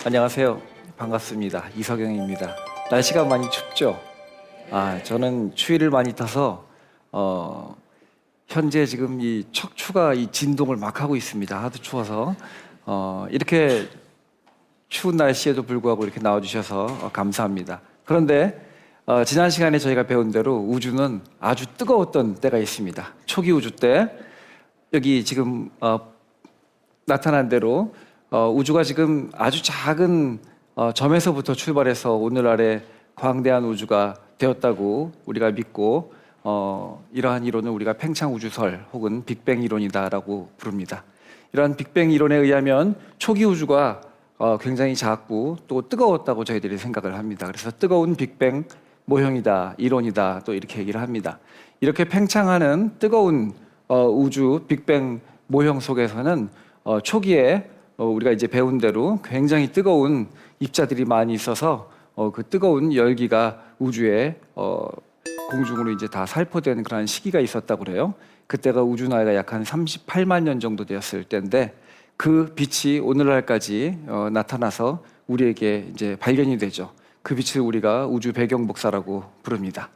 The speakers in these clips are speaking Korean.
안녕하세요. 반갑습니다. 이석영입니다. 날씨가 많이 춥죠? 저는 추위를 많이 타서 현재 지금 이 척추가 이 진동을 막 하고 있습니다. 하도 추워서 이렇게 추운 날씨에도 불구하고 이렇게 나와주셔서 감사합니다. 그런데 지난 시간에 저희가 배운 대로 우주는 아주 뜨거웠던 때가 있습니다. 초기 우주 때 여기 지금 나타난 대로 우주가 지금 아주 작은 점에서부터 출발해서 오늘날의 광대한 우주가 되었다고 우리가 믿고 이러한 이론을 우리가 팽창 우주설 혹은 빅뱅 이론이다라고 부릅니다. 이러한 빅뱅 이론에 의하면 초기 우주가 굉장히 작고 또 뜨거웠다고 저희들이 생각을 합니다. 그래서 뜨거운 빅뱅 모형이다, 이론이다 또 이렇게 얘기를 합니다. 이렇게 팽창하는 뜨거운 우주 빅뱅 모형 속에서는 초기에 우리가 이제 배운 대로 굉장히 뜨거운 입자들이 많이 있어서 그 뜨거운 열기가 우주에 공중으로 이제 다 살포되는 그런 시기가 있었다고 그래요. 그때가 우주 나이가 약 한 38만 년 정도 되었을 때인데 그 빛이 오늘날까지 나타나서 우리에게 이제 발견이 되죠. 그 빛을 우리가 우주 배경 복사라고 부릅니다.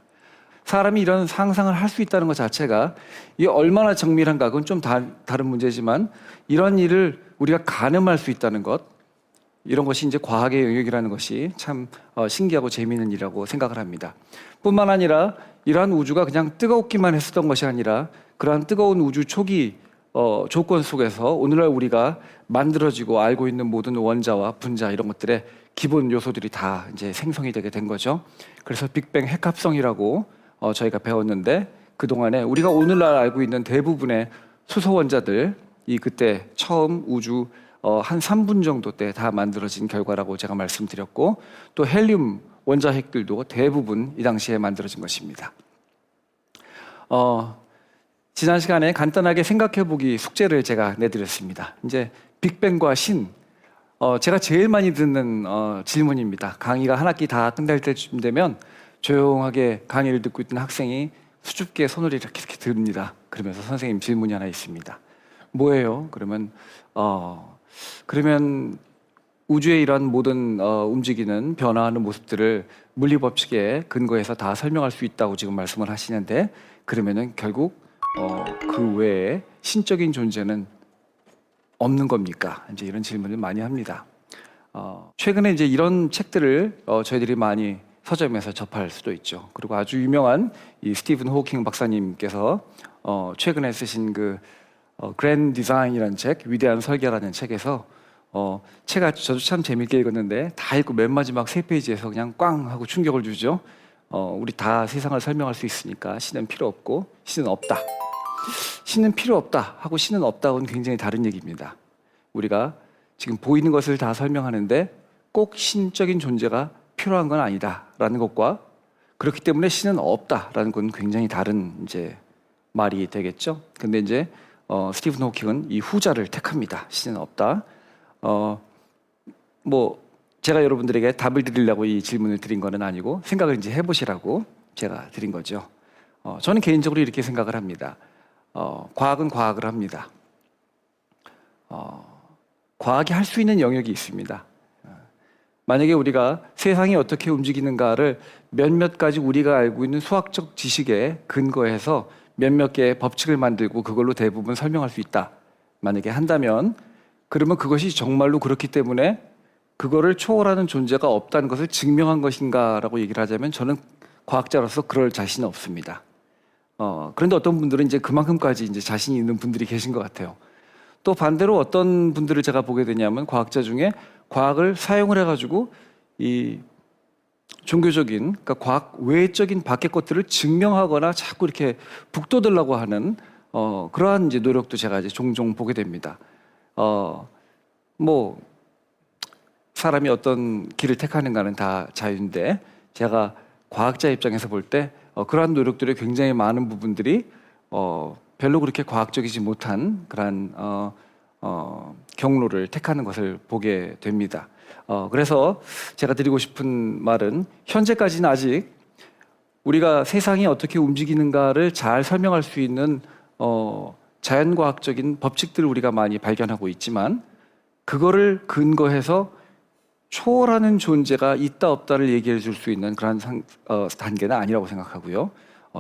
사람이 이런 상상을 할 수 있다는 것 자체가 이게 얼마나 정밀한가 그건 좀 다른 문제지만 이런 일을 우리가 가늠할 수 있다는 것 이런 것이 이제 과학의 영역이라는 것이 참 신기하고 재미있는 일이라고 생각을 합니다. 뿐만 아니라 이러한 우주가 그냥 뜨겁기만 했었던 것이 아니라 그러한 뜨거운 우주 초기 조건 속에서 오늘날 우리가 만들어지고 알고 있는 모든 원자와 분자 이런 것들의 기본 요소들이 다 이제 생성이 되게 된 거죠. 그래서 빅뱅 핵합성이라고 저희가 배웠는데 그동안에 우리가 오늘날 알고 있는 대부분의 수소 원자들 이 그때 처음 우주 한 3분 정도 때 다 만들어진 결과라고 제가 말씀드렸고 또 헬륨 원자핵들도 대부분 이 당시에 만들어진 것입니다. 지난 시간에 간단하게 생각해보기 숙제를 제가 내드렸습니다. 이제 빅뱅과 신 제가 제일 많이 듣는 질문입니다. 강의가 한 학기 다 끝날 때쯤 되면 조용하게 강의를 듣고 있던 학생이 수줍게 손을 이렇게 듭니다. 그러면서 선생님 질문이 하나 있습니다. 뭐예요? 그러면 우주의 이러한 모든 움직이는 변화하는 모습들을 물리법칙에 근거해서 다 설명할 수 있다고 지금 말씀을 하시는데 그러면은 결국 그 외에 신적인 존재는 없는 겁니까? 이제 이런 질문을 많이 합니다. 최근에 이제 이런 책들을 저희들이 많이 서점에서 접할 수도 있죠. 그리고 아주 유명한 이 스티븐 호킹 박사님께서 최근에 쓰신 그 그랜드 디자인이라는 책, 위대한 설계라는 책에서 저도 참 재밌게 읽었는데 다 읽고 맨 마지막 3페이지에서 그냥 꽝 하고 충격을 주죠. 우리 다 세상을 설명할 수 있으니까 신은 필요 없고 신은 없다. 신은 필요 없다 하고 신은 없다고는 굉장히 다른 얘기입니다. 우리가 지금 보이는 것을 다 설명하는데 꼭 신적인 존재가 필요한 건 아니다라는 것과 그렇기 때문에 신은 없다라는 건 굉장히 다른 이제 말이 되겠죠. 근데 이제 스티븐 호킹은 이 후자를 택합니다. 신은 없다. 제가 여러분들에게 답을 드리려고 이 질문을 드린 거는 아니고 생각을 이제 해보시라고 제가 드린 거죠. 저는 개인적으로 이렇게 생각을 합니다. 과학은 과학을 합니다. 과학이 할 수 있는 영역이 있습니다. 만약에 우리가 세상이 어떻게 움직이는가를 몇몇 가지 우리가 알고 있는 수학적 지식에 근거해서 몇몇 개의 법칙을 만들고 그걸로 대부분 설명할 수 있다. 만약에 한다면 그러면 그것이 정말로 그렇기 때문에 그거를 초월하는 존재가 없다는 것을 증명한 것인가라고 얘기를 하자면 저는 과학자로서 그럴 자신은 없습니다. 그런데 어떤 분들은 이제 그만큼까지 이제 자신이 있는 분들이 계신 것 같아요. 또 반대로 어떤 분들을 제가 보게 되냐면 과학자 중에 과학을 사용을 해가지고 이 종교적인, 그러니까 과학 외적인 밖의 것들을 증명하거나 자꾸 이렇게 북돋으려고 하는 그러한 이제 노력도 제가 이제 종종 보게 됩니다. 사람이 어떤 길을 택하는가는 다 자유인데 제가 과학자 입장에서 볼 때 그러한 노력들의 굉장히 많은 부분들이 별로 그렇게 과학적이지 못한 그런 경로를 택하는 것을 보게 됩니다. 그래서 제가 드리고 싶은 말은 현재까지는 아직 우리가 세상이 어떻게 움직이는가를 잘 설명할 수 있는 자연과학적인 법칙들을 우리가 많이 발견하고 있지만 그거를 근거해서 초월하는 존재가 있다 없다를 얘기해 줄 수 있는 그런 단계는 아니라고 생각하고요.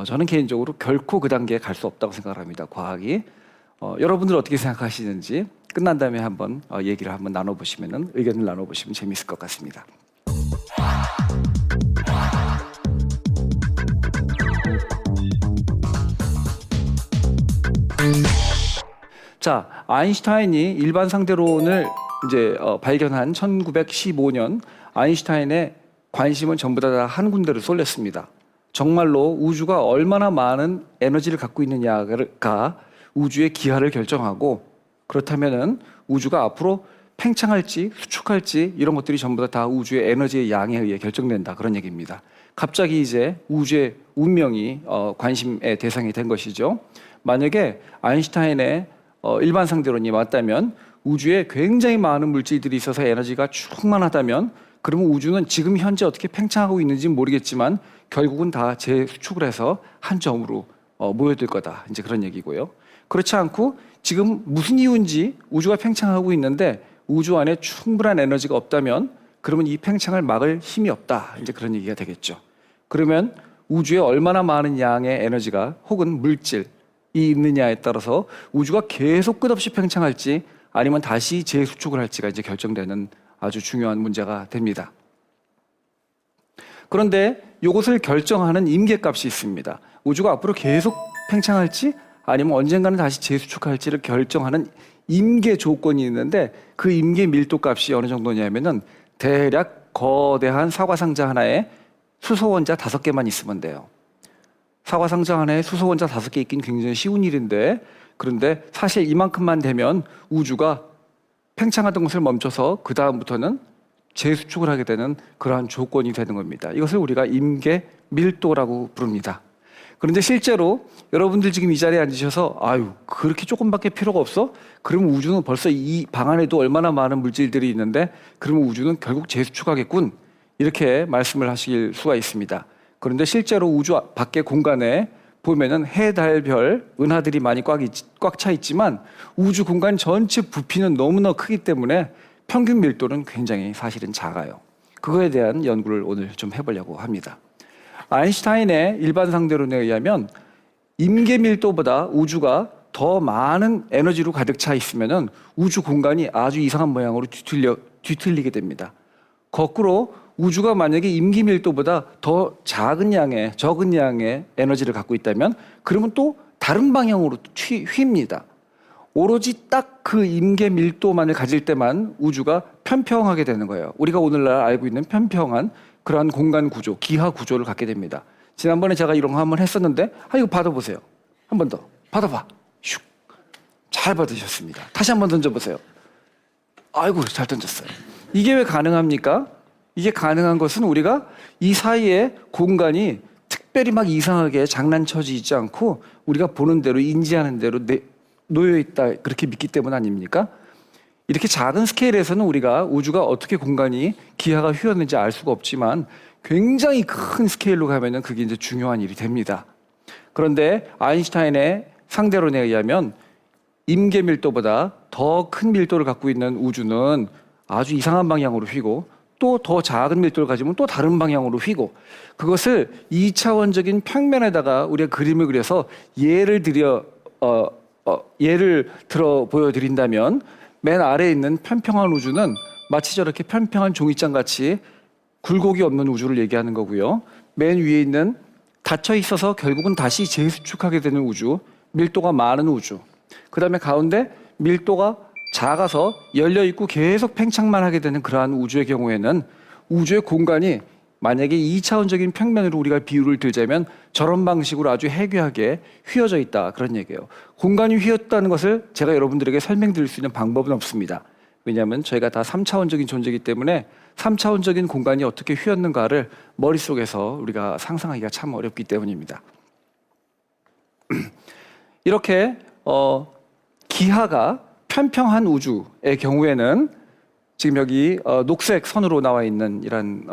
저는 개인적으로 결코 그 단계에 갈 수 없다고 생각을 합니다. 과학이. 여러분들 어떻게 생각하시는지 끝난 다음에 한번 얘기를 한번 나눠보시면 의견을 나눠보시면 재미있을 것 같습니다. 자, 아인슈타인이 일반 상대론을 이제 발견한 1915년 아인슈타인의 관심은 전부 다 한 군데로 쏠렸습니다. 정말로 우주가 얼마나 많은 에너지를 갖고 있느냐가 우주의 기하를 결정하고 그렇다면은 우주가 앞으로 팽창할지 수축할지 이런 것들이 전부 다 우주의 에너지의 양에 의해 결정된다 그런 얘기입니다. 갑자기 이제 우주의 운명이 관심의 대상이 된 것이죠. 만약에 아인슈타인의 일반 상대론이 맞다면 우주에 굉장히 많은 물질들이 있어서 에너지가 충만하다면 그러면 우주는 지금 현재 어떻게 팽창하고 있는지는 모르겠지만 결국은 다 재수축을 해서 한 점으로 모여들 거다. 이제 그런 얘기고요. 그렇지 않고 지금 무슨 이유인지 우주가 팽창하고 있는데 우주 안에 충분한 에너지가 없다면 그러면 이 팽창을 막을 힘이 없다. 이제 그런 얘기가 되겠죠. 그러면 우주에 얼마나 많은 양의 에너지가 혹은 물질이 있느냐에 따라서 우주가 계속 끝없이 팽창할지 아니면 다시 재수축을 할지가 이제 결정되는 아주 중요한 문제가 됩니다. 그런데 이것을 결정하는 임계값이 있습니다. 우주가 앞으로 계속 팽창할지 아니면 언젠가는 다시 재수축할지를 결정하는 임계 조건이 있는데 그 임계 밀도 값이 어느 정도냐면은 대략 거대한 사과 상자 하나에 수소 원자 5개만 있으면 돼요. 사과 상자 하나에 수소 원자 5개 있긴 굉장히 쉬운 일인데 그런데 사실 이만큼만 되면 우주가 팽창하던 것을 멈춰서 그 다음부터는 재수축을 하게 되는 그러한 조건이 되는 겁니다. 이것을 우리가 임계 밀도라고 부릅니다. 그런데 실제로 여러분들 지금 이 자리에 앉으셔서 아유 그렇게 조금밖에 필요가 없어? 그러면 우주는 벌써 이 방 안에도 얼마나 많은 물질들이 있는데 그러면 우주는 결국 재수축하겠군 이렇게 말씀을 하실 수가 있습니다. 그런데 실제로 우주 밖의 공간에 보면은 해, 달, 별, 은하들이 많이 꽉 차 있지만 우주 공간 전체 부피는 너무나 크기 때문에 평균 밀도는 굉장히 사실은 작아요. 그거에 대한 연구를 오늘 좀 해보려고 합니다. 아인슈타인의 일반 상대론에 의하면 임계 밀도보다 우주가 더 많은 에너지로 가득 차 있으면은 우주 공간이 아주 이상한 모양으로 뒤틀리게 됩니다. 거꾸로 우주가 만약에 임계 밀도보다 더 적은 양의 에너지를 갖고 있다면 그러면 또 다른 방향으로 휩니다. 오로지 딱 그 임계 밀도만을 가질 때만 우주가 편평하게 되는 거예요. 우리가 오늘날 알고 있는 편평한 그러한 공간 구조, 기하 구조를 갖게 됩니다. 지난번에 제가 이런 거 한번 했었는데 이거 받아보세요. 한 번 더 받아봐. 슉. 잘 받으셨습니다. 다시 한번 던져보세요. 아이고 잘 던졌어요. 이게 왜 가능합니까? 이게 가능한 것은 우리가 이 사이에 공간이 특별히 막 이상하게 장난쳐지 있지 않고 우리가 보는 대로 인지하는 대로 놓여있다 그렇게 믿기 때문 아닙니까? 이렇게 작은 스케일에서는 우리가 우주가 어떻게 공간이 기하가 휘었는지 알 수가 없지만 굉장히 큰 스케일로 가면은 그게 이제 중요한 일이 됩니다. 그런데 아인슈타인의 상대론에 의하면 임계 밀도보다 더 큰 밀도를 갖고 있는 우주는 아주 이상한 방향으로 휘고 또 더 작은 밀도를 가지면 또 다른 방향으로 휘고 그것을 2차원적인 평면에다가 우리가 그림을 그려서 예를 들어 보여드린다면 맨 아래에 있는 편평한 우주는 마치 저렇게 편평한 종이장 같이 굴곡이 없는 우주를 얘기하는 거고요. 맨 위에 있는 닫혀 있어서 결국은 다시 재수축하게 되는 우주, 밀도가 많은 우주. 그 다음에 가운데 밀도가 작아서 열려 있고 계속 팽창만 하게 되는 그러한 우주의 경우에는 우주의 공간이 만약에 2차원적인 평면으로 우리가 비유를 들자면 저런 방식으로 아주 해괴하게 휘어져 있다 그런 얘기예요. 공간이 휘었다는 것을 제가 여러분들에게 설명드릴 수 있는 방법은 없습니다. 왜냐하면 저희가 다 3차원적인 존재이기 때문에 3차원적인 공간이 어떻게 휘었는가를 머릿속에서 우리가 상상하기가 참 어렵기 때문입니다. 이렇게 기하가 편평한 우주의 경우에는 지금 여기 녹색 선으로 나와 있는 이런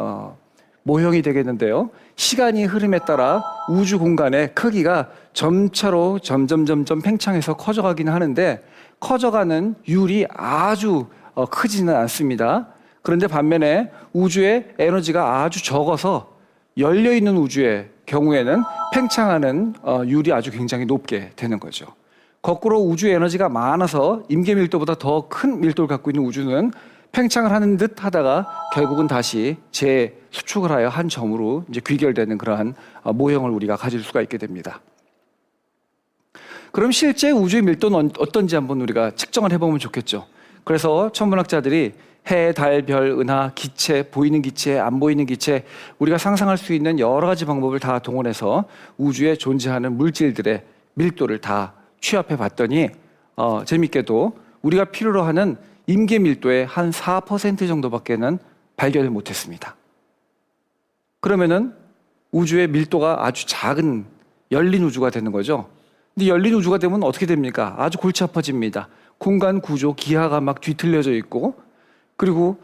모형이 되겠는데요. 시간이 흐름에 따라 우주 공간의 크기가 점차로 점점 팽창해서 커져가긴 하는데 커져가는 율이 아주 크지는 않습니다. 그런데 반면에 우주의 에너지가 아주 적어서 열려있는 우주의 경우에는 팽창하는 율이 아주 굉장히 높게 되는 거죠. 거꾸로 우주 에너지가 많아서 임계 밀도보다 더 큰 밀도를 갖고 있는 우주는 팽창을 하는 듯 하다가 결국은 다시 재수축을 하여 한 점으로 이제 귀결되는 그러한 모형을 우리가 가질 수가 있게 됩니다. 그럼 실제 우주의 밀도는 어떤지 한번 우리가 측정을 해보면 좋겠죠. 그래서 천문학자들이 해, 달, 별, 은하, 기체, 보이는 기체, 안 보이는 기체, 우리가 상상할 수 있는 여러 가지 방법을 다 동원해서 우주에 존재하는 물질들의 밀도를 다 취합해 봤더니 재밌게도 우리가 필요로 하는 임계 밀도의 한 4% 정도밖에는 발견을 못했습니다. 그러면은 우주의 밀도가 아주 작은 열린 우주가 되는 거죠. 근데 열린 우주가 되면 어떻게 됩니까? 아주 골치 아파집니다. 공간 구조, 기하가 막 뒤틀려져 있고 그리고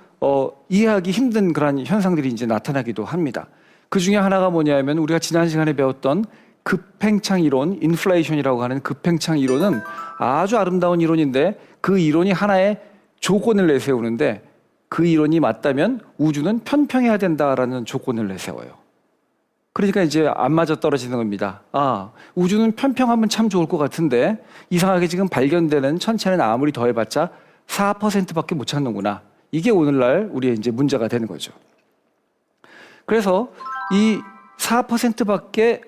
이해하기 힘든 그런 현상들이 이제 나타나기도 합니다. 그 중에 하나가 뭐냐면 우리가 지난 시간에 배웠던 급팽창 이론, 인플레이션이라고 하는 급팽창 이론은 아주 아름다운 이론인데 그 이론이 하나의 조건을 내세우는데 그 이론이 맞다면 우주는 편평해야 된다라는 조건을 내세워요. 그러니까 이제 안 맞아 떨어지는 겁니다. 우주는 편평하면 참 좋을 것 같은데 이상하게 지금 발견되는 천체는 아무리 더해봤자 4%밖에 못 찾는구나. 이게 오늘날 우리의 이제 문제가 되는 거죠. 그래서 이 4%밖에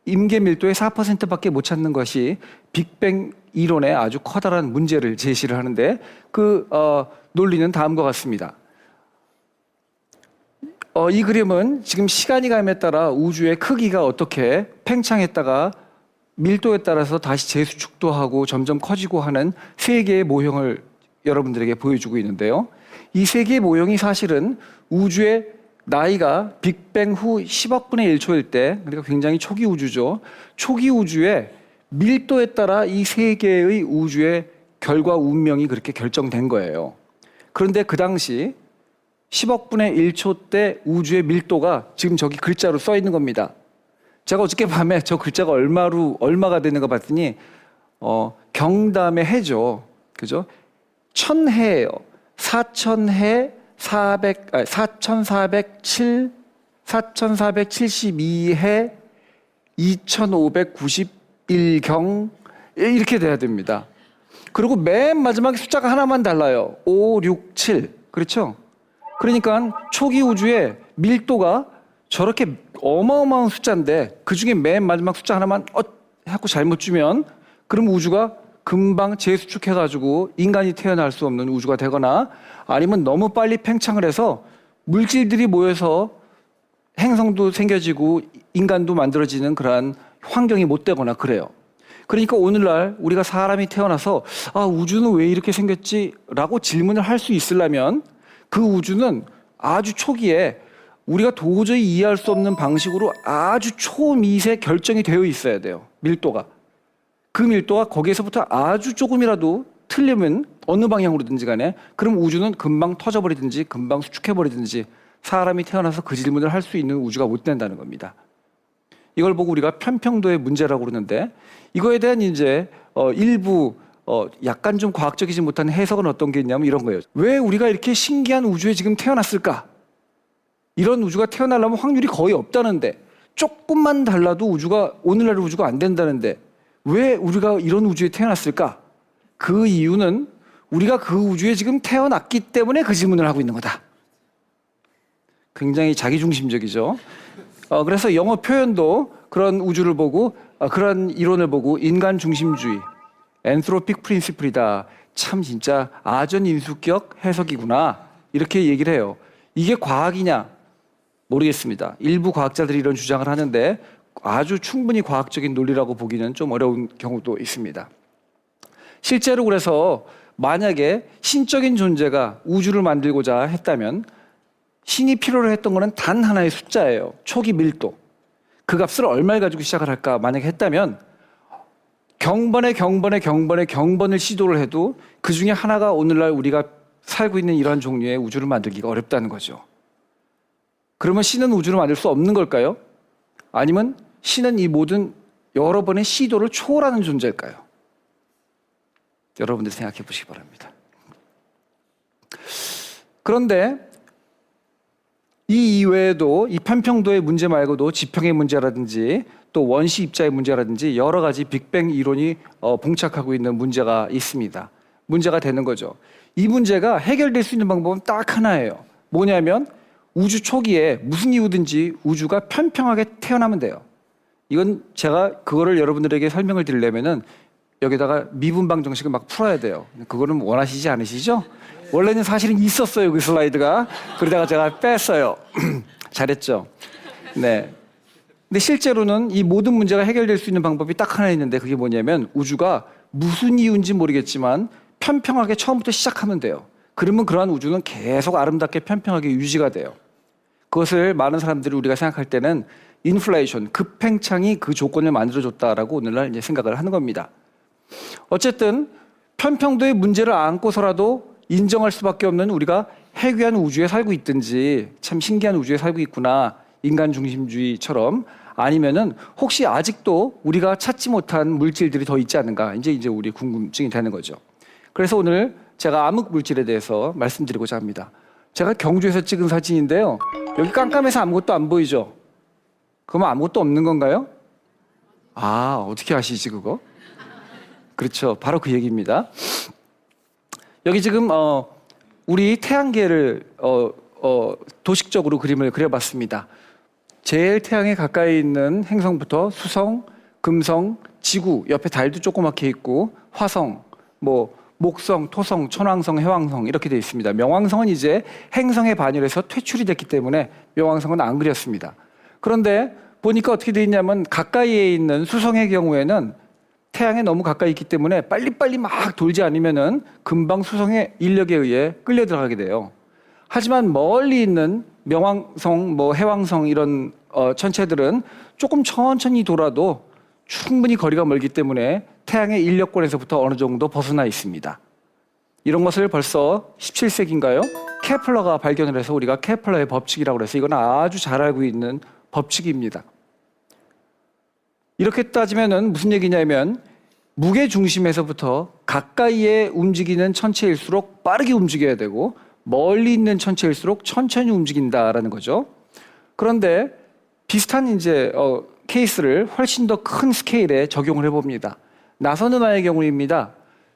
임계 밀도의 4%밖에 못 찾는 것이 빅뱅 이론의 아주 커다란 문제를 제시를 하는데 그 논리는 다음과 같습니다. 이 그림은 지금 시간이 감에 따라 우주의 크기가 어떻게 팽창했다가 밀도에 따라서 다시 재수축도 하고 점점 커지고 하는 세 개의 모형을 여러분들에게 보여주고 있는데요. 이 세 개의 모형이 사실은 우주의 나이가 빅뱅 후 10억분의 1초일 때, 그러니까 굉장히 초기 우주죠. 초기 우주의 밀도에 따라 이 세 개의 우주의 결과 운명이 그렇게 결정된 거예요. 그런데 그 당시 10억분의 1초 때 우주의 밀도가 지금 저기 글자로 써 있는 겁니다. 제가 어저께 밤에 저 글자가 얼마가 되는가 봤더니 경담의 해죠. 그죠? 1000해예요. 4000해 4472해 2591경 이렇게 돼야 됩니다. 그리고 맨 마지막에 숫자가 하나만 달라요. 5, 6, 7. 그렇죠? 그러니까 초기 우주의 밀도가 저렇게 어마어마한 숫자인데 그중에 맨 마지막 숫자 하나만 하고 잘못 주면 그럼 우주가 금방 재수축해가지고 인간이 태어날 수 없는 우주가 되거나 아니면 너무 빨리 팽창을 해서 물질들이 모여서 행성도 생겨지고 인간도 만들어지는 그러한 환경이 못 되거나 그래요. 그러니까 오늘날 우리가 사람이 태어나서 우주는 왜 이렇게 생겼지? 라고 질문을 할 수 있으려면 그 우주는 아주 초기에 우리가 도저히 이해할 수 없는 방식으로 아주 초미세 결정이 되어 있어야 돼요. 밀도가. 그 밀도가 거기에서부터 아주 조금이라도 틀리면 어느 방향으로든지 간에 그럼 우주는 금방 터져버리든지 금방 수축해버리든지 사람이 태어나서 그 질문을 할 수 있는 우주가 못 된다는 겁니다. 이걸 보고 우리가 편평도의 문제라고 그러는데 이거에 대한 이제 일부 약간 좀 과학적이지 못한 해석은 어떤 게 있냐면 이런 거예요. 왜 우리가 이렇게 신기한 우주에 지금 태어났을까? 이런 우주가 태어나려면 확률이 거의 없다는데 조금만 달라도 오늘날 우주가 안 된다는데 왜 우리가 이런 우주에 태어났을까? 그 이유는 우리가 그 우주에 지금 태어났기 때문에 그 질문을 하고 있는 거다. 굉장히 자기중심적이죠. 그래서 영어 표현도 그런 우주를 보고 그런 이론을 보고 인간 중심주의, 엔트로픽 프린시플이다. 참 진짜 아전인수격 해석이구나. 이렇게 얘기를 해요. 이게 과학이냐? 모르겠습니다. 일부 과학자들이 이런 주장을 하는데 아주 충분히 과학적인 논리라고 보기는 좀 어려운 경우도 있습니다. 실제로 그래서 만약에 신적인 존재가 우주를 만들고자 했다면 신이 필요로 했던 것은 단 하나의 숫자예요. 초기 밀도. 그 값을 얼마를 가지고 시작을 할까 만약에 했다면 경번을 시도를 해도 그 중에 하나가 오늘날 우리가 살고 있는 이러한 종류의 우주를 만들기가 어렵다는 거죠. 그러면 C는 우주를 만들 수 없는 걸까요? 아니면 C는 이 모든 여러 번의 시도를 초월하는 존재일까요? 여러분들 생각해 보시기 바랍니다. 그런데 이 이외에도 이 편평도의 문제 말고도 지평의 문제라든지 또 원시 입자의 문제라든지 여러 가지 빅뱅 이론이 봉착하고 있는 문제가 있습니다. 문제가 되는 거죠. 이 문제가 해결될 수 있는 방법은 딱 하나예요. 뭐냐면 우주 초기에 무슨 이유든지 우주가 편평하게 태어나면 돼요. 이건 제가 그거를 여러분들에게 설명을 드리려면은 여기다가 미분방 정식을 막 풀어야 돼요. 그거는 원하시지 않으시죠? 원래는 사실은 있었어요, 그 슬라이드가. 그러다가 제가 뺐어요. 잘했죠? 네. 근데 실제로는 이 모든 문제가 해결될 수 있는 방법이 딱 하나 있는데 그게 뭐냐면 우주가 무슨 이유인지 모르겠지만 편평하게 처음부터 시작하면 돼요. 그러면 그러한 우주는 계속 아름답게 편평하게 유지가 돼요. 그것을 많은 사람들이 우리가 생각할 때는 인플레이션, 급팽창이 그 조건을 만들어줬다라고 오늘날 이제 생각을 하는 겁니다. 어쨌든 편평도의 문제를 안고서라도 인정할 수밖에 없는 우리가 해괴한 우주에 살고 있든지 참 신기한 우주에 살고 있구나, 인간 중심주의처럼, 아니면은 혹시 아직도 우리가 찾지 못한 물질들이 더 있지 않은가, 이제 우리 궁금증이 되는 거죠. 그래서 오늘 제가 암흑 물질에 대해서 말씀드리고자 합니다. 제가 경주에서 찍은 사진인데요. 여기 깜깜해서 아무것도 안 보이죠? 그러면 아무것도 없는 건가요? 아, 어떻게 아시지 그거? 그렇죠. 바로 그 얘기입니다. 여기 지금 우리 태양계를 도식적으로 그림을 그려봤습니다. 제일 태양에 가까이 있는 행성부터 수성, 금성, 지구, 옆에 달도 조그맣게 있고 화성, 목성, 토성, 천왕성, 해왕성 이렇게 되어 있습니다. 명왕성은 이제 행성에 반열해서 퇴출이 됐기 때문에 명왕성은 안 그렸습니다. 그런데 보니까 어떻게 되어 있냐면 가까이에 있는 수성의 경우에는 태양에 너무 가까이 있기 때문에 빨리빨리 막 돌지 않으면은 금방 수성의 인력에 의해 끌려 들어가게 돼요. 하지만 멀리 있는 명왕성, 해왕성 이런 천체들은 조금 천천히 돌아도 충분히 거리가 멀기 때문에 태양의 인력권에서부터 어느 정도 벗어나 있습니다. 이런 것을 벌써 17세기인가요? 케플러가 발견을 해서 우리가 케플러의 법칙이라고 해서 이건 아주 잘 알고 있는 법칙입니다. 이렇게 따지면은 무슨 얘기냐면 무게 중심에서부터 가까이에 움직이는 천체일수록 빠르게 움직여야 되고 멀리 있는 천체일수록 천천히 움직인다라는 거죠. 그런데 비슷한 이제 케이스를 훨씬 더 큰 스케일에 적용을 해봅니다. 나선 은하의 경우입니다.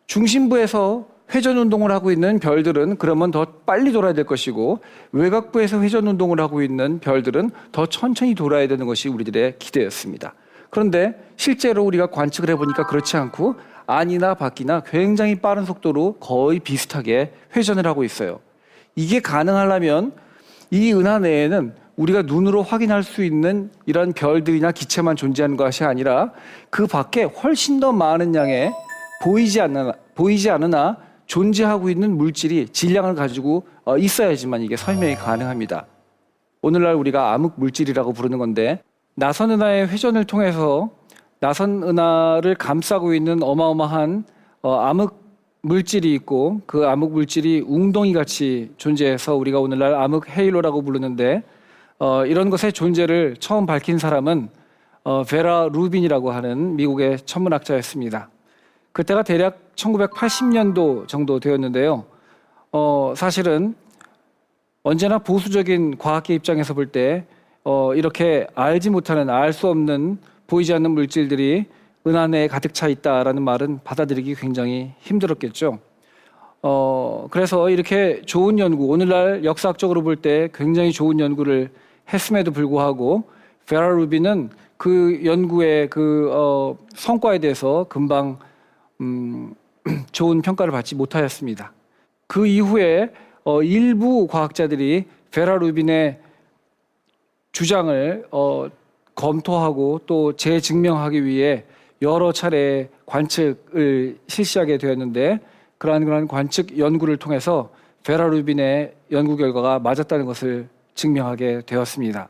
중심부에서 회전 운동을 하고 있는 별들은 그러면 더 빨리 돌아야 될 것이고 외곽부에서 회전 운동을 하고 있는 별들은 더 천천히 돌아야 되는 것이 우리들의 기대였습니다. 그런데 실제로 우리가 관측을 해보니까 그렇지 않고 안이나 밖이나 굉장히 빠른 속도로 거의 비슷하게 회전을 하고 있어요. 이게 가능하려면 이 은하 내에는 우리가 눈으로 확인할 수 있는 이런 별들이나 기체만 존재하는 것이 아니라 그 밖에 훨씬 더 많은 양의 보이지 않으나 존재하고 있는 물질이 질량을 가지고 있어야지만 이게 설명이 가능합니다. 오늘날 우리가 암흑 물질이라고 부르는 건데 나선 은하의 회전을 통해서 나선 은하를 감싸고 있는 어마어마한 암흑 물질이 있고 그 암흑 물질이 웅덩이 같이 존재해서 우리가 오늘날 암흑 헤일로라고 부르는데 이런 것의 존재를 처음 밝힌 사람은 베라 루빈이라고 하는 미국의 천문학자였습니다. 그때가 대략 1980년도 정도 되었는데요. 사실은 언제나 보수적인 과학계 입장에서 볼 때 이렇게 알지 못하는, 알 수 없는, 보이지 않는 물질들이 은하 내에 가득 차 있다라는 말은 받아들이기 굉장히 힘들었겠죠. 그래서 이렇게 좋은 연구, 오늘날 역사학적으로 볼 때 굉장히 좋은 연구를 했음에도 불구하고 베라 루빈은 그 연구의 성과에 대해서 금방 좋은 평가를 받지 못하였습니다. 그 이후에 일부 과학자들이 베라 루빈의 주장을 검토하고 또 재증명하기 위해 여러 차례 관측을 실시하게 되었는데 그러한 관측 연구를 통해서 베라 루빈의 연구 결과가 맞았다는 것을 증명하게 되었습니다.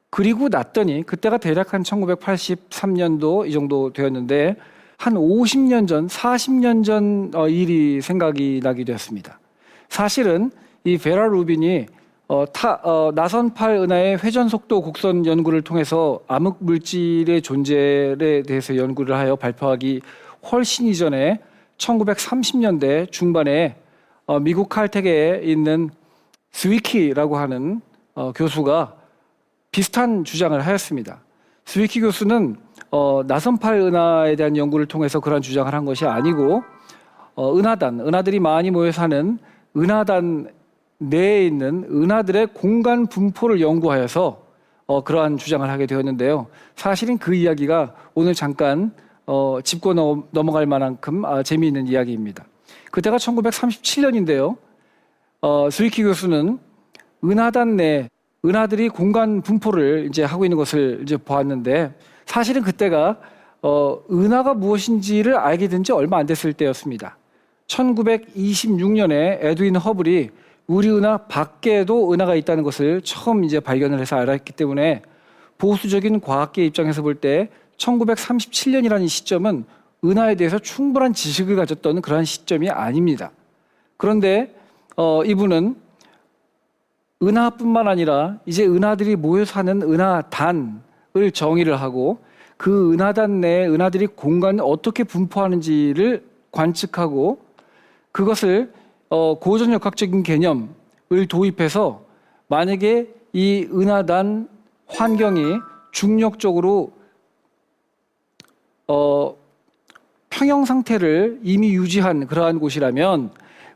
그리고 났더니 그때가 대략 한 1983년도 이 정도 되었는데 한 50년 전, 40년 전 일이 생각이 나게 되었습니다. 사실은 이 베라 루빈이 나선팔 은하의 회전 속도 곡선 연구를 통해서 암흑 물질의 존재에 대해서 연구를 하여 발표하기 훨씬 이전에 1930년대 중반에 미국 칼텍에 있는 스위키라고 하는 교수가 비슷한 주장을 하였습니다. 스위키 교수는 나선팔 은하에 대한 연구를 통해서 그런 주장을 한 것이 아니고 은하들이 많이 모여 사는 은하단 내에 있는 은하들의 공간 분포를 연구하여서 그러한 주장을 하게 되었는데요. 사실은 그 이야기가 오늘 잠깐 짚고 넘어갈 만큼 재미있는 이야기입니다. 그때가 1937년인데요. 스위키 교수는 은하단 내 은하들이 공간 분포를 이제 하고 있는 것을 이제 보았는데 사실은 그때가 은하가 무엇인지를 알게 된 지 얼마 안 됐을 때였습니다. 1926년에 에드윈 허블이 우리 은하 밖에도 은하가 있다는 것을 처음 이제 발견을 해서 알았기 때문에 보수적인 과학계 입장에서 볼 때 1937년이라는 시점은 은하에 대해서 충분한 지식을 가졌던 그러한 시점이 아닙니다. 그런데 이분은 은하뿐만 아니라 이제 은하들이 모여 사는 은하단을 정의를 하고 그 은하단 내에 은하들이 공간을 어떻게 분포하는지를 관측하고 그것을 고전역학적인 개념을 도입해서 만약에 이 은하단 환경이 중력적으로 평형 상태를 이미 유지한 그러한 곳이라면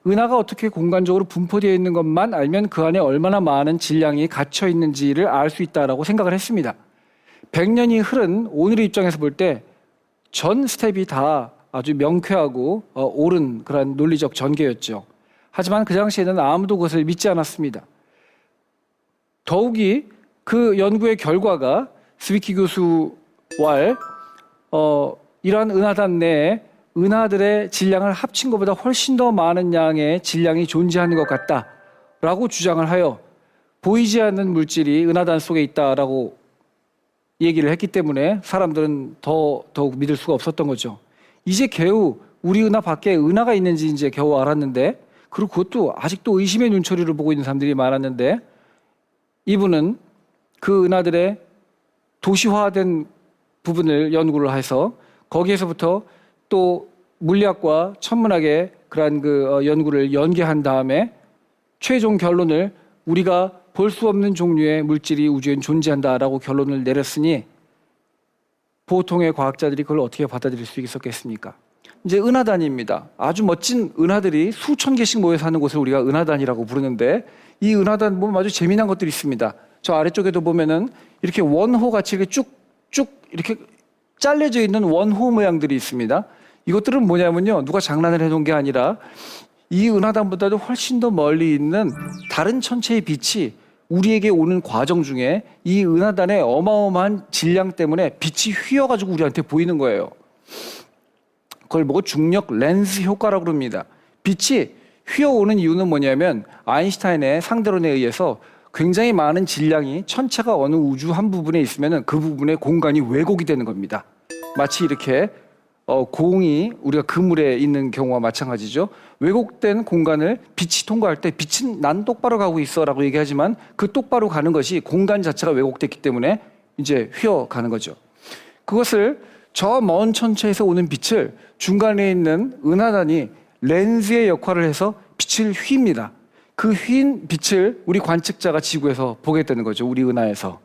은하가 어떻게 공간적으로 분포되어 있는 것만 알면 그 안에 얼마나 많은 질량이 갇혀 있는지를 알 수 있다라고 생각을 했습니다. 100년이 흐른 오늘의 입장에서 볼 때 전 스텝이 다 아주 명쾌하고 옳은 그런 논리적 전개였죠. 하지만 그 당시에는 아무도 그것을 믿지 않았습니다. 더욱이 그 연구의 결과가 스위키 교수와 이러한 은하단 내에 은하들의 질량을 합친 것보다 훨씬 더 많은 양의 질량이 존재하는 것 같다라고 주장을 하여 보이지 않는 물질이 은하단 속에 있다라고 얘기를 했기 때문에 사람들은 더욱 믿을 수가 없었던 거죠. 이제 겨우 우리 은하 밖에 은하가 있는지 이제 겨우 알았는데 그리고 그것도 아직도 의심의 눈초리를 보고 있는 사람들이 많았는데 이분은 그 은하들의 도시화된 부분을 연구를 해서 거기에서부터 또 물리학과 천문학의 그러한 연구를 연계한 다음에 최종 결론을 우리가 볼 수 없는 종류의 물질이 우주엔 존재한다라고 결론을 내렸으니 보통의 과학자들이 그걸 어떻게 받아들일 수 있었겠습니까? 이제 은하단입니다. 아주 멋진 은하들이 수천 개씩 모여 사는 곳을 우리가 은하단이라고 부르는데 이 은하단 보면 아주 재미난 것들이 있습니다. 저 아래쪽에도 보면은 이렇게 원호 같이 이렇게 쭉쭉 이렇게 잘려져 있는 원호 모양들이 있습니다. 이것들은 뭐냐면요. 누가 장난을 해놓은 게 아니라 이 은하단보다도 훨씬 더 멀리 있는 다른 천체의 빛이 우리에게 오는 과정 중에 이 은하단의 어마어마한 질량 때문에 빛이 휘어가지고 우리한테 보이는 거예요. 그걸 보고 중력 렌즈 효과라고 그럽니다. 빛이 휘어오는 이유는 뭐냐면 아인슈타인의 상대론에 의해서 굉장히 많은 질량이 천체가 어느 우주 한 부분에 있으면 그 부분의 공간이 왜곡이 되는 겁니다. 마치 이렇게 공이 우리가 그물에 있는 경우와 마찬가지죠. 왜곡된 공간을 빛이 통과할 때 빛은 난 똑바로 가고 있어라고 얘기하지만 그 똑바로 가는 것이 공간 자체가 왜곡됐기 때문에 이제 휘어가는 거죠. 그것을 저 먼 천체에서 오는 빛을 중간에 있는 은하단이 렌즈의 역할을 해서 빛을 휩니다. 그 휜 빛을 우리 관측자가 지구에서 보게 되는 거죠. 우리 은하에서.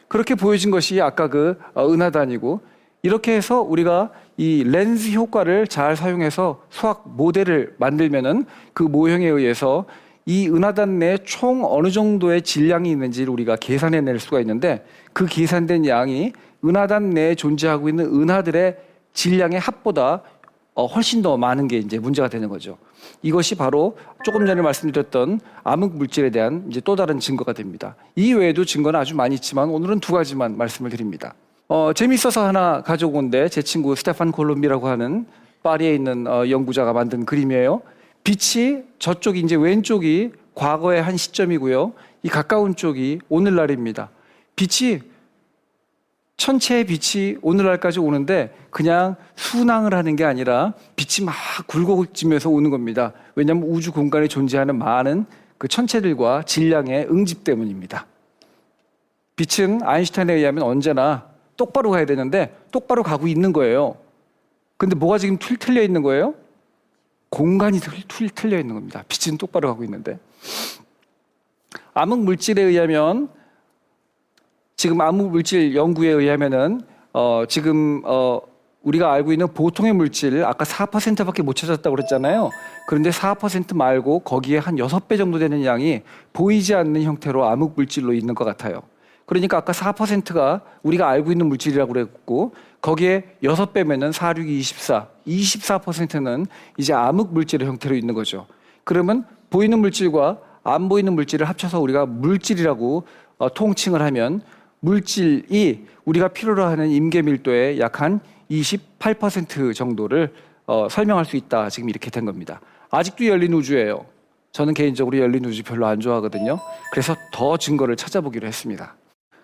그렇게 보여진 것이 아까 그 은하단이고 이렇게 해서 우리가 이 렌즈 효과를 잘 사용해서 수학 모델을 만들면은 그 모형에 의해서 이 은하단 내에 총 어느 정도의 질량이 있는지를 우리가 계산해낼 수가 있는데 그 계산된 양이 은하단 내에 존재하고 있는 은하들의 질량의 합보다 훨씬 더 많은 게 이제 문제가 되는 거죠. 이것이 바로 조금 전에 말씀드렸던 암흑 물질에 대한 이제 또 다른 증거가 됩니다. 이 외에도 증거는 아주 많이 있지만 오늘은 두 가지만 말씀을 드립니다. 재미있어서 하나 가져온 건데 제 친구 스테판 콜롬비라고 하는 파리에 있는 연구자가 만든 그림이에요. 빛이 저쪽이 이제 왼쪽이 과거의 한 시점이고요. 이 가까운 쪽이 오늘날입니다. 천체의 빛이 오늘날까지 오는데 그냥 순항을 하는 게 아니라 빛이 막 굴곡지면서 오는 겁니다. 왜냐하면 우주 공간에 존재하는 많은 그 천체들과 질량의 응집 때문입니다. 빛은 아인슈타인에 의하면 언제나 똑바로 가야 되는데 똑바로 가고 있는 거예요. 근데 뭐가 지금 틀려 있는 거예요? 공간이 틀려 있는 겁니다. 빛은 똑바로 가고 있는데. 암흑 물질에 의하면, 지금 암흑 물질 연구에 의하면은 지금 우리가 알고 있는 보통의 물질, 아까 4%밖에 못 찾았다고 그랬잖아요. 그런데 4% 말고 거기에 한 6배 정도 되는 양이 보이지 않는 형태로 암흑 물질로 있는 것 같아요. 그러니까 아까 4%가 우리가 알고 있는 물질이라고 그랬고, 거기에 6배면은 4, 6, 24, 24%는 이제 암흑 물질의 형태로 있는 거죠. 그러면 보이는 물질과 안 보이는 물질을 합쳐서 우리가 물질이라고 통칭을 하면, 물질이 우리가 필요로 하는 임계 밀도의 약 한 28% 정도를 설명할 수 있다. 지금 이렇게 된 겁니다. 아직도 열린 우주예요. 저는 개인적으로 열린 우주 별로 안 좋아하거든요. 그래서 더 증거를 찾아보기로 했습니다.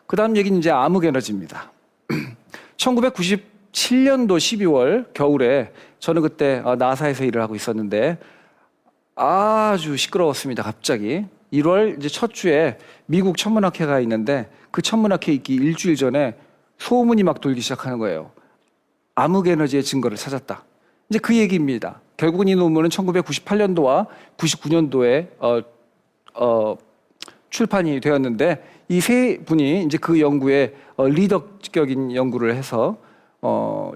그 다음 얘기는 이제 암흑 에너지입니다. 1997년도 12월 겨울에, 저는 그때 나사에서 일을 하고 있었는데 아주 시끄러웠습니다. 갑자기 1월 이제 첫 주에 미국 천문학회가 있는데, 그 천문학회 있기 일주일 전에 소문이 막 돌기 시작하는 거예요. 암흑 에너지의 증거를 찾았다. 이제 그 얘기입니다. 결국은 이 논문은 1998년도와 99년도에 출판이 되었는데, 이 세 분이 이제 그 연구에 리더격인 연구를 해서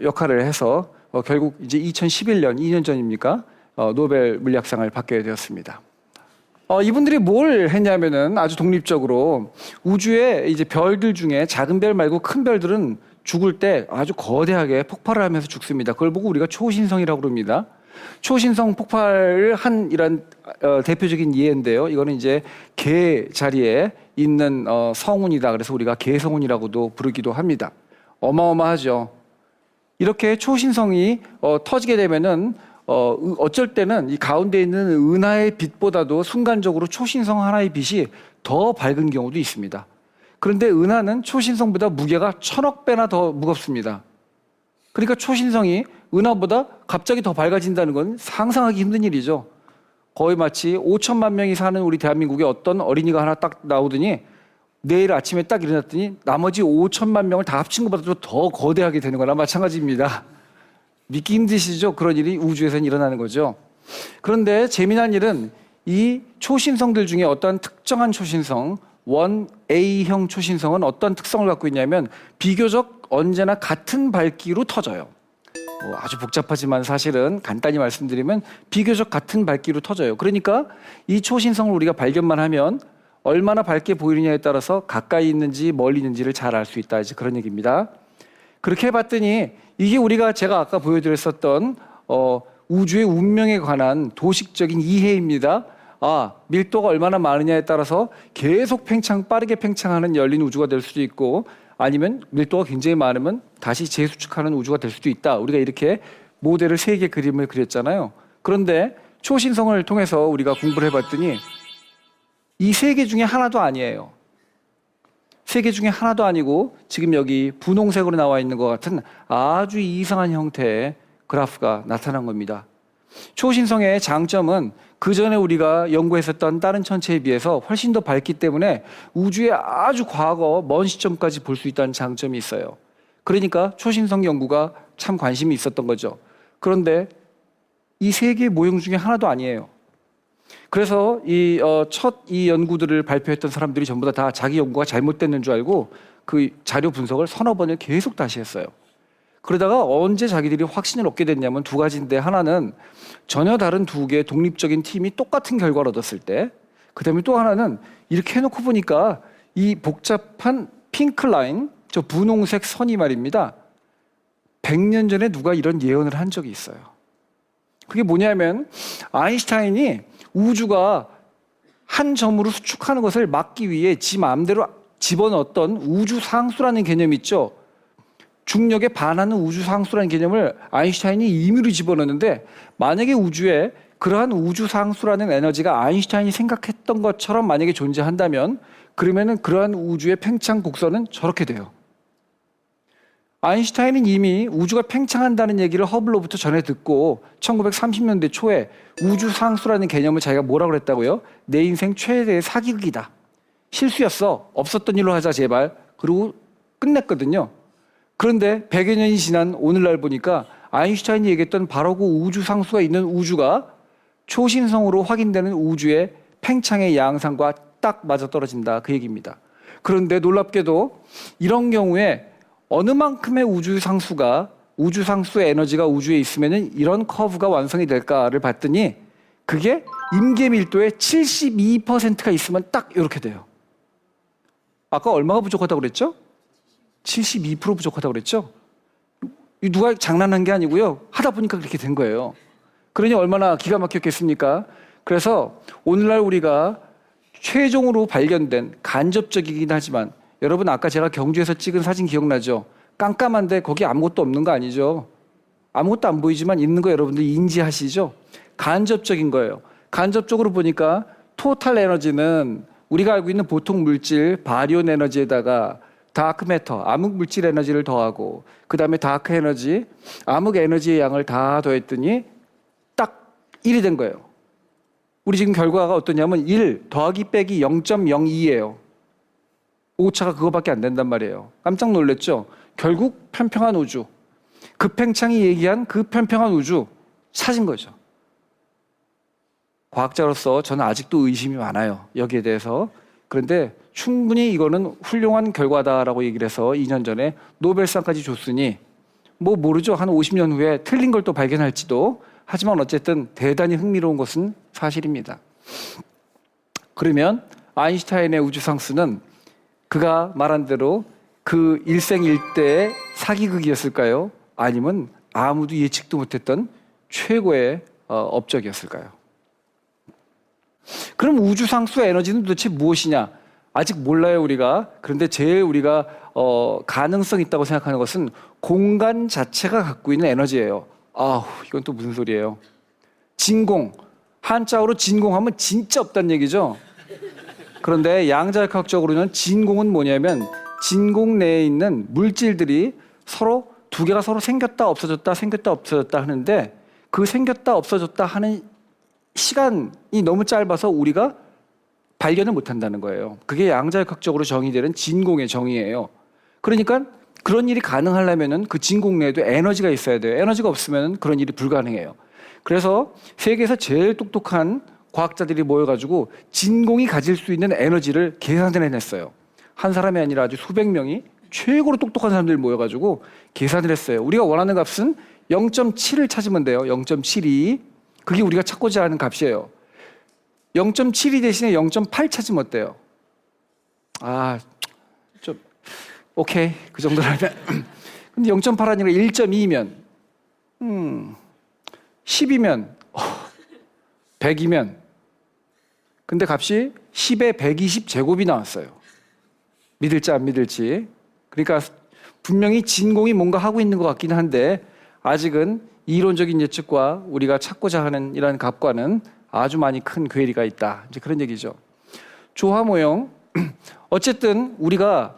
역할을 해서 결국 이제 2011년, 2년 전입니까? 노벨 물리학상을 받게 되었습니다. 이분들이 뭘 했냐면은 아주 독립적으로 우주의 이제 별들 중에 작은 별 말고 큰 별들은 죽을 때 아주 거대하게 폭발을 하면서 죽습니다. 그걸 보고 우리가 초신성이라고 그럽니다. 초신성 폭발을 한 이런 대표적인 예인데요. 이거는 이제 개 자리에 있는 성운이다. 그래서 우리가 개성운이라고도 부르기도 합니다. 어마어마하죠. 이렇게 초신성이 터지게 되면은 어쩔 때는 이 가운데 있는 은하의 빛보다도 순간적으로 초신성 하나의 빛이 더 밝은 경우도 있습니다. 그런데 은하는 초신성보다 무게가 1000억 배나 더 무겁습니다. 그러니까 초신성이 은하보다 갑자기 더 밝아진다는 건 상상하기 힘든 일이죠. 거의 마치 5천만 명이 사는 우리 대한민국에 어떤 어린이가 하나 딱 나오더니 내일 아침에 딱 일어났더니 나머지 5천만 명을 다 합친 것보다도 더 거대하게 되는 거나 마찬가지입니다. 믿기 힘드시죠? 그런 일이 우주에서는 일어나는 거죠. 그런데 재미난 일은 이 초신성들 중에 어떤 특정한 초신성, 1A형 초신성은 어떤 특성을 갖고 있냐면 비교적 언제나 같은 밝기로 터져요. 아주 복잡하지만 사실은 간단히 말씀드리면 비교적 같은 밝기로 터져요. 그러니까 이 초신성을 우리가 발견만 하면 얼마나 밝게 보이느냐에 따라서 가까이 있는지 멀리 있는지를 잘 알 수 있다. 이제 그런 얘기입니다. 그렇게 해봤더니 이게 우리가 제가 아까 보여드렸었던 우주의 운명에 관한 도식적인 이해입니다. 밀도가 얼마나 많으냐에 따라서 계속 빠르게 팽창하는 열린 우주가 될 수도 있고, 아니면 밀도가 굉장히 많으면 다시 재수축하는 우주가 될 수도 있다. 우리가 이렇게 모델을 3개 그림을 그렸잖아요. 그런데 초신성을 통해서 우리가 공부를 해봤더니 이 3개 중에 하나도 아니에요. 3개 중에 하나도 아니고 지금 여기 분홍색으로 나와 있는 것 같은 아주 이상한 형태의 그래프가 나타난 겁니다. 초신성의 장점은 그 전에 우리가 연구했었던 다른 천체에 비해서 훨씬 더 밝기 때문에 우주의 아주 과거 먼 시점까지 볼 수 있다는 장점이 있어요. 그러니까 초신성 연구가 참 관심이 있었던 거죠. 그런데 이 3개의 모형 중에 하나도 아니에요. 그래서 이 연구들을 발표했던 사람들이 전부 다 자기 연구가 잘못됐는 줄 알고 그 자료 분석을 서너 번을 계속 다시 했어요. 그러다가 언제 자기들이 확신을 얻게 됐냐면 2가지인데, 하나는 전혀 다른 2개의 독립적인 팀이 똑같은 결과를 얻었을 때, 그 다음에 또 하나는 이렇게 해놓고 보니까 이 복잡한 핑크 라인, 저 분홍색 선이 말입니다. 100년 전에 누가 이런 예언을 한 적이 있어요. 그게 뭐냐면 아인슈타인이 우주가 한 점으로 수축하는 것을 막기 위해 지 마음대로 집어넣었던 우주상수라는 개념이 있죠. 중력에 반하는 우주상수라는 개념을 아인슈타인이 임의로 집어넣었는데, 만약에 우주에 그러한 우주상수라는 에너지가 아인슈타인이 생각했던 것처럼 만약에 존재한다면, 그러면은 그러한 우주의 팽창 곡선은 저렇게 돼요. 아인슈타인은 이미 우주가 팽창한다는 얘기를 허블로부터 전해 듣고 1930년대 초에 우주상수라는 개념을 자기가 뭐라고 그랬다고요? 내 인생 최대의 사기극이다. 실수였어. 없었던 일로 하자 제발. 그리고 끝냈거든요. 그런데 100여 년이 지난 오늘날 보니까 아인슈타인이 얘기했던 바로 그 우주상수가 있는 우주가 초신성으로 확인되는 우주의 팽창의 양상과 딱 맞아떨어진다. 그 얘기입니다. 그런데 놀랍게도 이런 경우에 어느 만큼의 우주상수의 에너지가 우주에 있으면 이런 커브가 완성이 될까를 봤더니 그게 임계 밀도의 72%가 있으면 딱 이렇게 돼요. 아까 얼마가 부족하다고 그랬죠? 72% 부족하다고 그랬죠? 누가 장난한 게 아니고요. 하다 보니까 그렇게 된 거예요. 그러니 얼마나 기가 막혔겠습니까? 그래서 오늘날 우리가 최종으로 발견된 간접적이긴 하지만 여러분 아까 제가 경주에서 찍은 사진 기억나죠? 깜깜한데 거기 아무것도 없는 거 아니죠? 아무것도 안 보이지만 있는 거 여러분들 인지하시죠? 간접적인 거예요. 간접적으로 보니까 토탈 에너지는 우리가 알고 있는 보통 물질 바리온 에너지에다가 다크 매터, 암흑 물질 에너지를 더하고 그 다음에 다크 에너지, 암흑 에너지의 양을 다 더했더니 딱 1이 된 거예요. 우리 지금 결과가 어떠냐면 1 더하기 빼기 0.02예요. 오차가 그거밖에 안 된단 말이에요. 깜짝 놀랐죠? 결국 편평한 우주, 급팽창이 얘기한 그 편평한 우주 찾은 거죠. 과학자로서 저는 아직도 의심이 많아요. 여기에 대해서. 그런데 충분히 이거는 훌륭한 결과다라고 얘기를 해서 2년 전에 노벨상까지 줬으니 뭐 모르죠. 한 50년 후에 틀린 걸 또 발견할지도. 하지만 어쨌든 대단히 흥미로운 것은 사실입니다. 그러면 아인슈타인의 우주상수는 그가 말한 대로 그 일생일대의 사기극이었을까요? 아니면 아무도 예측도 못했던 최고의 업적이었을까요? 그럼 우주상수 에너지는 도대체 무엇이냐? 아직 몰라요 우리가. 그런데 제일 우리가 가능성 있다고 생각하는 것은 공간 자체가 갖고 있는 에너지예요. 아우, 이건 또 무슨 소리예요? 진공, 한자어로 진공하면 진짜 없다는 얘기죠. 그런데 양자역학적으로는 진공은 뭐냐면 진공 내에 있는 물질들이 서로 두 개가 서로 생겼다 없어졌다 생겼다 없어졌다 하는데 그 생겼다 없어졌다 하는 시간이 너무 짧아서 우리가 발견을 못한다는 거예요. 그게 양자역학적으로 정의되는 진공의 정의예요. 그러니까 그런 일이 가능하려면 그 진공 내에도 에너지가 있어야 돼요. 에너지가 없으면 그런 일이 불가능해요. 그래서 세계에서 제일 똑똑한 과학자들이 모여가지고 진공이 가질 수 있는 에너지를 계산을 해냈어요. 한 사람이 아니라 아주 수백 명이 최고로 똑똑한 사람들이 모여가지고 계산을 했어요. 우리가 원하는 값은 0.7을 찾으면 돼요. 0.72. 그게 우리가 찾고자 하는 값이에요. 0.72 대신에 0.8 찾으면 어때요? 오케이. 그 정도라면. 근데 0.8 아니라 1.2면, 10이면, 100이면, 근데 값이 10에 120 제곱이 나왔어요. 믿을지 안 믿을지. 그러니까 분명히 진공이 뭔가 하고 있는 것 같긴 한데, 아직은 이론적인 예측과 우리가 찾고자 하는 이러한 값과는 아주 많이 큰 괴리가 있다. 이제 그런 얘기죠. 조화 모형. 어쨌든 우리가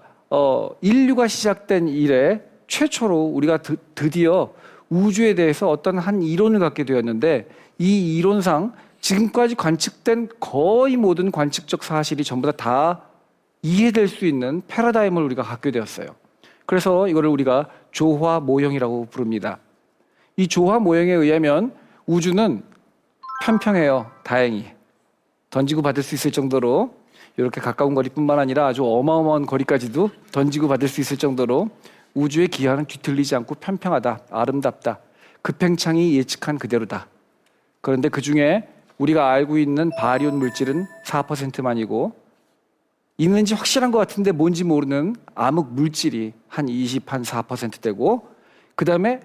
인류가 시작된 이래 최초로 우리가 드디어 우주에 대해서 어떤 한 이론을 갖게 되었는데 이 이론상 지금까지 관측된 거의 모든 관측적 사실이 전부 다 이해될 수 있는 패러다임을 우리가 갖게 되었어요. 그래서 이거를 우리가 조화 모형이라고 부릅니다. 이 조화 모형에 의하면 우주는 편평해요. 다행히. 던지고 받을 수 있을 정도로 이렇게 가까운 거리뿐만 아니라 아주 어마어마한 거리까지도 던지고 받을 수 있을 정도로 우주의 기하는 뒤틀리지 않고 편평하다, 아름답다. 급팽창이 예측한 그대로다. 그런데 그중에 우리가 알고 있는 바리온 물질은 4%만이고 있는지 확실한 것 같은데 뭔지 모르는 암흑 물질이 한 4%되고 그 다음에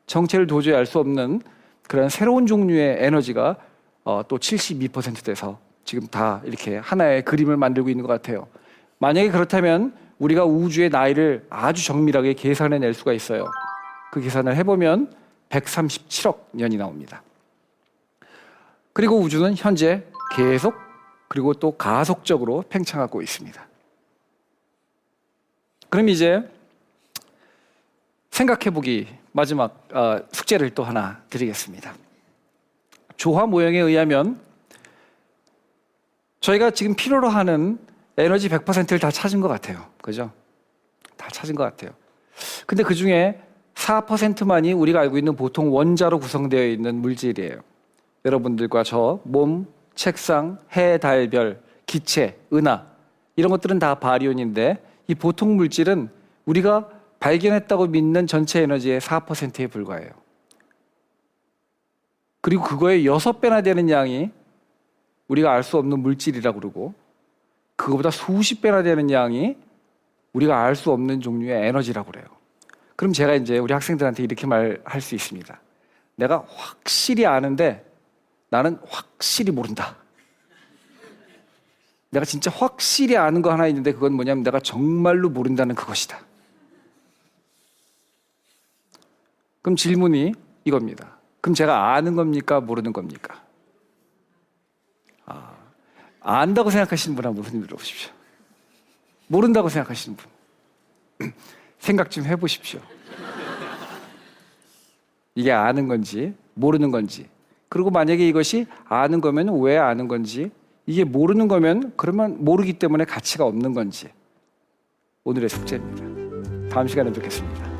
정체를 도저히 알 수 없는 그런 새로운 종류의 에너지가 또 72% 돼서 지금 다 이렇게 하나의 그림을 만들고 있는 것 같아요. 만약에 그렇다면 우리가 우주의 나이를 아주 정밀하게 계산해낼 수가 있어요. 그 계산을 해보면 137억 년이 나옵니다. 그리고 우주는 현재 계속 그리고 또 가속적으로 팽창하고 있습니다. 그럼 이제 생각해보기 마지막 숙제를 또 하나 드리겠습니다. 조화 모형에 의하면 저희가 지금 필요로 하는 에너지 100%를 다 찾은 것 같아요. 그죠? 다 찾은 것 같아요. 근데 그 중에 4%만이 우리가 알고 있는 보통 원자로 구성되어 있는 물질이에요. 여러분들과 저, 몸, 책상, 해, 달, 별, 기체, 은하 이런 것들은 다 바리온인데 이 보통 물질은 우리가 발견했다고 믿는 전체 에너지의 4%에 불과해요. 그리고 그거의 6배나 되는 양이 우리가 알 수 없는 물질이라고 그러고 그거보다 수십 배나 되는 양이 우리가 알 수 없는 종류의 에너지라고 그래요. 그럼 제가 이제 우리 학생들한테 이렇게 말할 수 있습니다. 내가 확실히 아는데 나는 확실히 모른다. 내가 진짜 확실히 아는 거 하나 있는데 그건 뭐냐면 내가 정말로 모른다는 그것이다. 그럼 질문이 이겁니다. 그럼 제가 아는 겁니까? 모르는 겁니까? 안다고 생각하시는 분 한번 손 들어보십시오. 모른다고 생각하시는 분 생각 좀 해보십시오. 이게 아는 건지 모르는 건지, 그리고 만약에 이것이 아는 거면 왜 아는 건지, 이게 모르는 거면 그러면 모르기 때문에 가치가 없는 건지 오늘의 숙제입니다. 다음 시간에 뵙겠습니다.